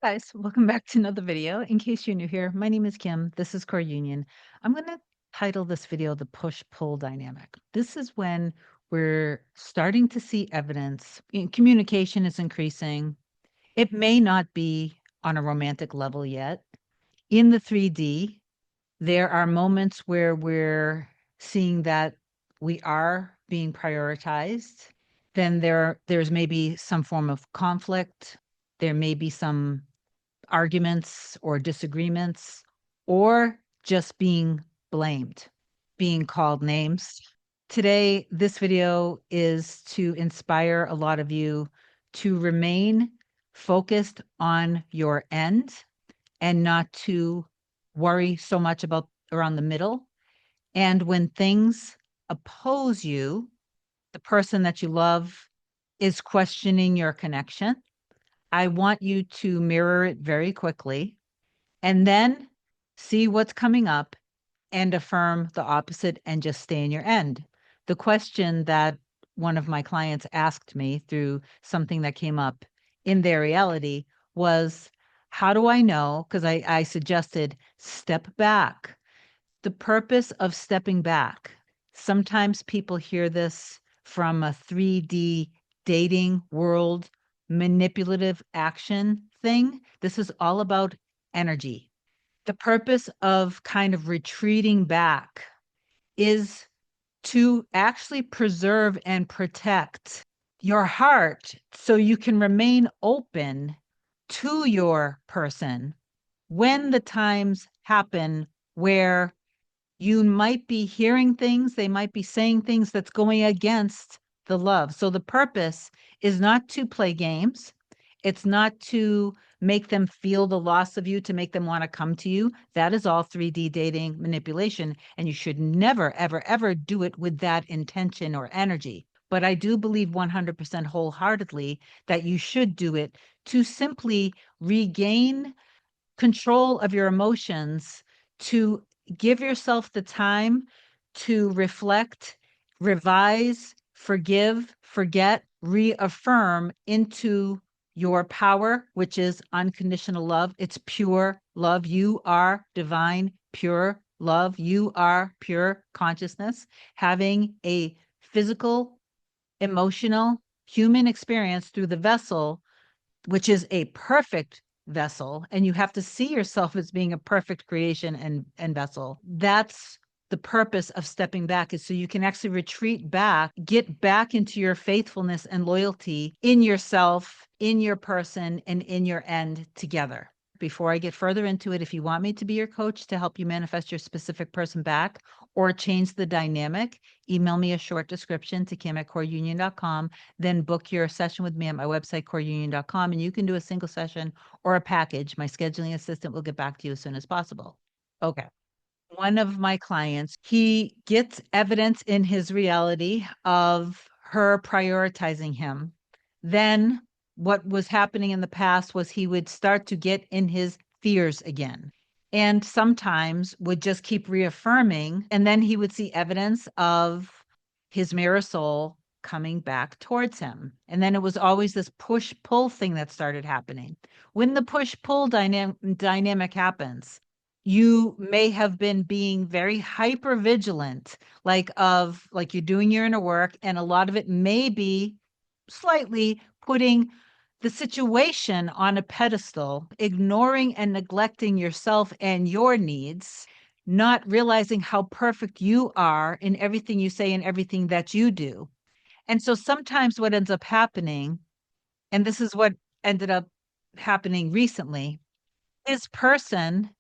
Guys, welcome back to another video. In case you're new here, my name is Kim. This is Core Union. I'm going to title this video the push-pull dynamic. This is when we're starting to see evidence. Communication is increasing. It may not be on a romantic level yet. In the 3D, there are moments where we're seeing that we are being prioritized. Then there's maybe some form of conflict. There may be some arguments or disagreements, or just being blamed, being called names. Today, this video is to inspire a lot of you to remain focused on your end and not to worry so much about around the middle. And when things oppose you, the person that you love is questioning your connection. I want you to mirror it very quickly and then see what's coming up and affirm the opposite and just stay in your end. The question that one of my clients asked me through something that came up in their reality was, how do I know? Because I suggested step back. The purpose of stepping back. Sometimes people hear this from a 3D dating world manipulative action thing. This is all about energy. The purpose of kind of retreating back is to actually preserve and protect your heart so you can remain open to your person when the times happen where you might be hearing things, they might be saying things that's going against the love. So the purpose is not to play games. It's not to make them feel the loss of you, to make them want to come to you. That is all 3D dating manipulation. And you should never, ever, ever do it with that intention or energy. But I do believe 100% wholeheartedly that you should do it to simply regain control of your emotions, to give yourself the time to reflect, revise, forgive, forget, reaffirm into your power, which is unconditional love. It's pure love. You are divine, pure love. You are pure consciousness, having a physical, emotional, human experience through the vessel, which is a perfect vessel, and you have to see yourself as being a perfect creation and vessel. That's the purpose of stepping back, is so you can actually retreat back, get back into your faithfulness and loyalty in yourself, in your person, and in your end together. Before I get further into it, if you want me to be your coach to help you manifest your specific person back or change the dynamic, email me a short description to kim@coreunion.com, then book your session with me at my website, coreunion.com, and you can do a single session or a package. My scheduling assistant will get back to you as soon as possible. Okay. One of my clients, he gets evidence in his reality of her prioritizing him. Then what was happening in the past was he would start to get in his fears again, and sometimes would just keep reaffirming. And then he would see evidence of his mirror soul coming back towards him. And then it was always this push-pull thing that started happening. When the push-pull dynamic happens, you may have been being very hyper vigilant, like you're doing your inner work, and a lot of it may be slightly putting the situation on a pedestal, ignoring and neglecting yourself and your needs, not realizing how perfect you are in everything you say and everything that you do. And so sometimes what ends up happening, and this is what ended up happening recently, this person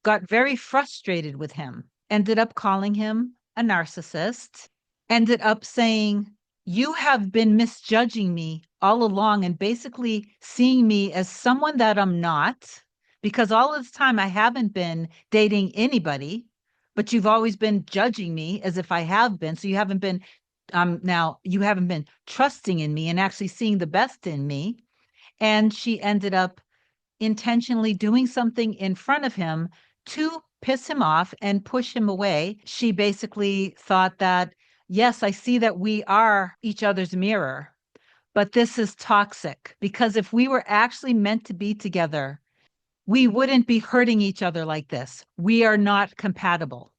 got very frustrated with him, ended up calling him a narcissist, ended up saying, you have been misjudging me all along and basically seeing me as someone that I'm not, because all this time I haven't been dating anybody, but you've always been judging me as if I have been. So you haven't been now you haven't been trusting in me and actually seeing the best in me. And she ended up intentionally doing something in front of him to piss him off and push him away. She basically thought that, yes, I see that we are each other's mirror, but this is toxic, because if we were actually meant to be together, we wouldn't be hurting each other like this. We are not compatible.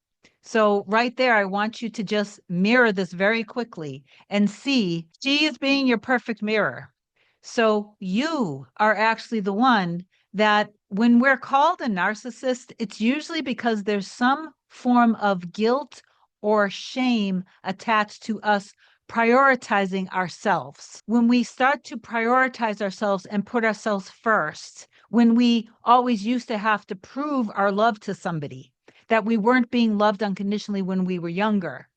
So right there, I want you to just mirror this very quickly and see she is being your perfect mirror. So you are actually the one that when we're called a narcissist, it's usually because there's some form of guilt or shame attached to us prioritizing ourselves. When we start to prioritize ourselves and put ourselves first, when we always used to have to prove our love to somebody, that we weren't being loved unconditionally when we were younger.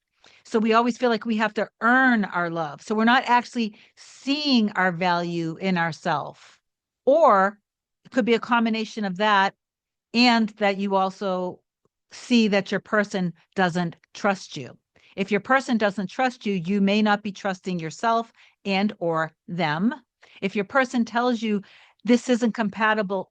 So we always feel like we have to earn our love. So we're not actually seeing our value in ourselves. Or it could be a combination of that and that you also see that your person doesn't trust you. If your person doesn't trust you, you may not be trusting yourself and or them. If your person tells you this isn't compatible,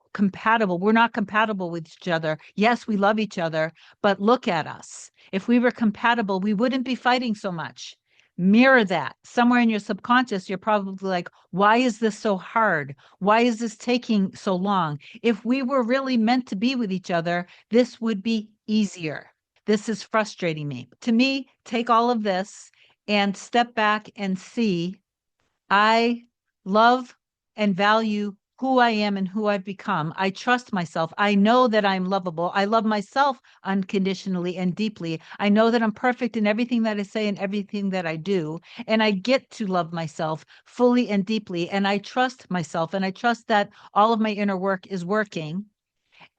we're not compatible with each other. Yes, we love each other, but look at us. If we were compatible, we wouldn't be fighting so much. Mirror that. Somewhere in your subconscious, you're probably like, why is this so hard? Why is this taking so long? If we were really meant to be with each other, this would be easier. This is frustrating me. To me, take all of this and step back and see I love and value who I am and who I've become. I trust myself. I know that I'm lovable. I love myself unconditionally and deeply. I know that I'm perfect in everything that I say and everything that I do. And I get to love myself fully and deeply. And I trust myself. And I trust that all of my inner work is working.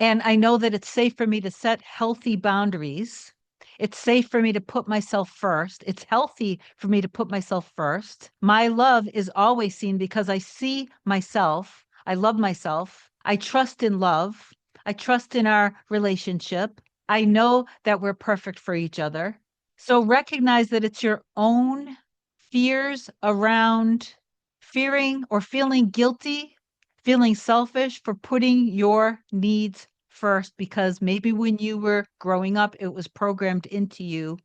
And I know that it's safe for me to set healthy boundaries. It's safe for me to put myself first. It's healthy for me to put myself first. My love is always seen because I see myself. I love myself. I trust in love. I trust in our relationship. I know that we're perfect for each other. So recognize that it's your own fears around fearing or feeling guilty, feeling selfish for putting your needs first, because maybe when you were growing up, it was programmed into you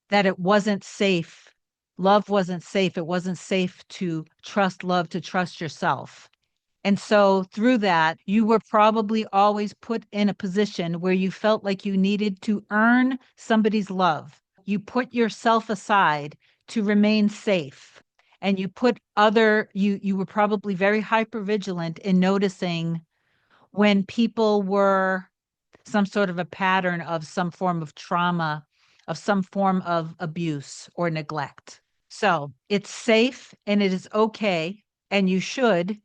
that it wasn't safe. Love wasn't safe. It wasn't safe to trust love, to trust yourself. And so through that, you were probably always put in a position where you felt like you needed to earn somebody's love. You put yourself aside to remain safe. And you put you were probably very hyper vigilant in noticing when people were some sort of a pattern of some form of trauma, of some form of abuse or neglect. So it's safe and it is okay. And you should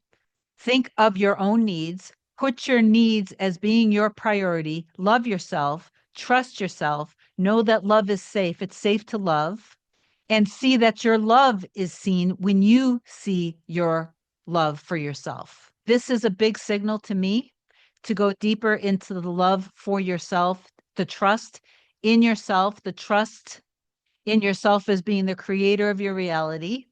think of your own needs, put your needs as being your priority, love yourself, trust yourself, know that love is safe. It's safe to love, and see that your love is seen when you see your love for yourself. This is a big signal to me to go deeper into the love for yourself, the trust in yourself, the trust in yourself as being the creator of your reality,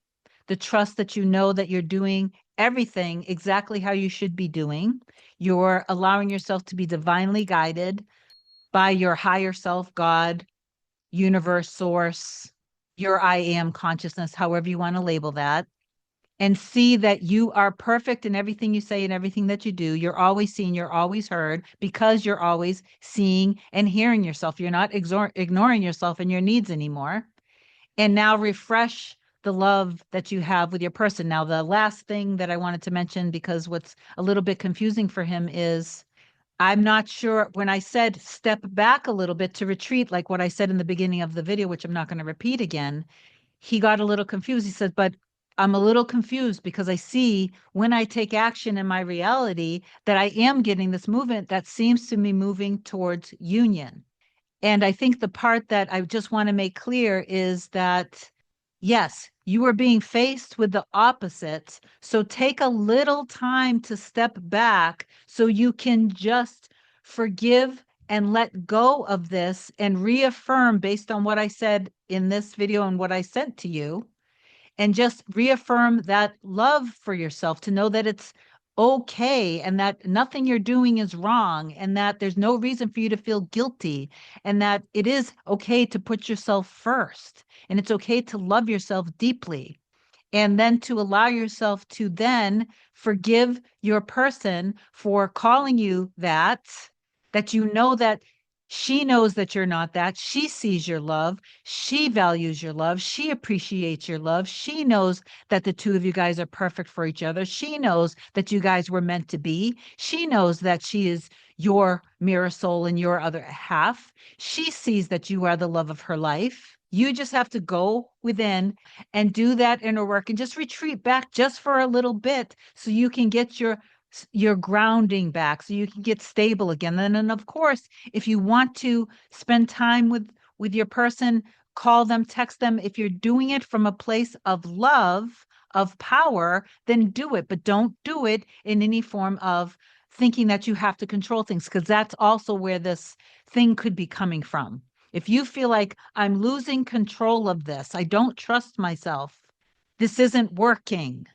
the trust that you know that you're doing everything exactly how you should be doing. You're allowing yourself to be divinely guided by your higher self, God, universe, source, your I am consciousness, however you want to label that, and see that you are perfect in everything you say and everything that you do. You're always seen, you're always heard, because you're always seeing and hearing yourself. You're not ignoring yourself and your needs anymore. And now refresh the love that you have with your person. Now, the last thing that I wanted to mention, because what's a little bit confusing for him is I'm not sure when I said step back a little bit to retreat, like what I said in the beginning of the video, which I'm not going to repeat again, he got a little confused. He said, but I'm a little confused because I see when I take action in my reality that I am getting this movement that seems to be moving towards union. And I think the part that I just want to make clear is that, yes, you are being faced with the opposites. So take a little time to step back so you can just forgive and let go of this and reaffirm based on what I said in this video and what I sent to you, and just reaffirm that love for yourself, to know that it's okay and that nothing you're doing is wrong and that there's no reason for you to feel guilty, and that it is okay to put yourself first and it's okay to love yourself deeply. and then to allow yourself to then forgive your person for calling you that you know that she knows that you're not that. She sees your love. She values your love. She appreciates your love. She knows that the two of you guys are perfect for each other. She knows that you guys were meant to be. She knows that she is your mirror soul and your other half. She sees that you are the love of her life. You just have to go within and do that inner work and just retreat back just for a little bit so you can get your grounding back, so you can get stable again. And of course, if you want to spend time with your person, call them, text them. If you're doing it from a place of love, of power, then do it, but don't do it in any form of thinking that you have to control things, because that's also where this thing could be coming from. If you feel like I'm losing control of this, I don't trust myself, this isn't working,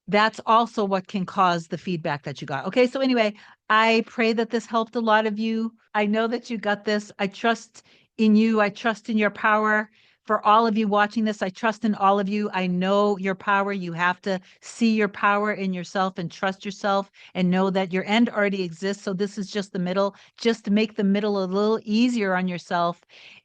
that's also what can cause the feedback that you got. Okay, so anyway, I pray that this helped a lot of you. I know that you got this. I trust in you. I trust in your power. For all of you watching this, I trust in all of you. I know your power. You have to see your power in yourself and trust yourself and know that your end already exists. So this is just the middle, just to make the middle a little easier on yourself,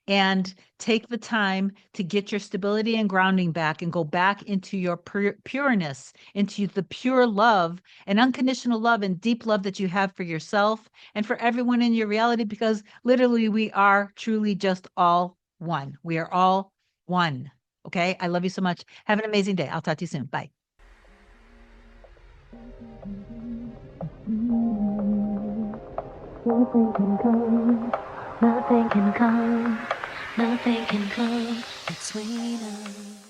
and take the time to get your stability and grounding back and go back into your pureness, into the pure love and unconditional love and deep love that you have for yourself and for everyone in your reality, because literally we are truly just all one. We are all one. Okay. I love you so much. Have an amazing day. I'll talk to you soon. Bye. Nothing can come, nothing can come, nothing can come between us.